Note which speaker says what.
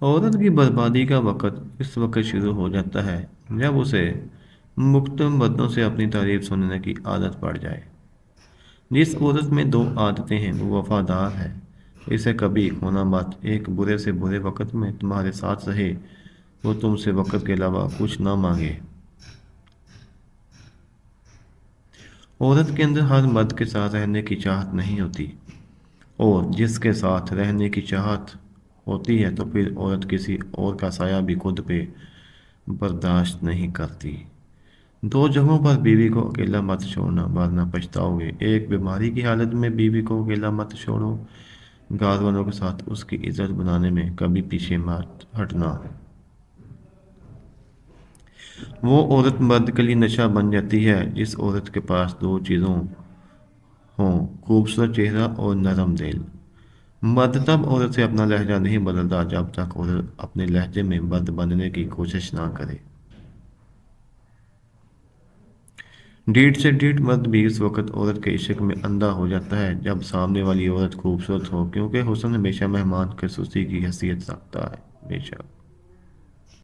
Speaker 1: عورت کی بربادی کا وقت اس وقت شروع ہو جاتا ہے جب اسے مختلف مردوں سے اپنی تعریف سننے کی عادت پڑ جائے۔ جس عورت میں دو عادتیں ہیں وہ وفادار ہے، اسے کبھی کھونا مت۔ ایک برے سے برے وقت میں تمہارے ساتھ رہے، وہ تم سے وقت کے علاوہ کچھ نہ مانگے۔ عورت کے اندر ہر مرد کے ساتھ رہنے کی چاہت نہیں ہوتی، اور جس کے ساتھ رہنے کی چاہت ہوتی ہے تو پھر عورت کسی اور کا سایہ بھی خود پہ برداشت نہیں کرتی۔ دو جگہوں پر بیوی کو اکیلا مت چھوڑنا ورنہ پچھتاؤ گے۔ ایک، بیماری کی حالت میں بیوی کو اکیلا مت چھوڑو، گھر والوں کے ساتھ اس کی عزت بنانے میں کبھی پیچھے مت ہٹنا۔ وہ عورت مرد کے لیے نشہ بن جاتی ہے جس عورت کے پاس دو چیزوں ہوں: خوبصورت چہرہ اور نرم دل۔ مرد تب عورت سے اپنا لہجہ نہیں بدلتا جب تک عورت اپنے لہجے میں مرد بننے کی کوشش نہ کرے۔ ڈیڑھ سے ڈیڑھ مرد بھی اس وقت عورت کے عشق میں اندھا ہو جاتا ہے جب سامنے والی عورت خوبصورت ہو، کیونکہ حسن ہمیشہ مہمان خصوصی کی حیثیت رکھتا ہے۔ بے شک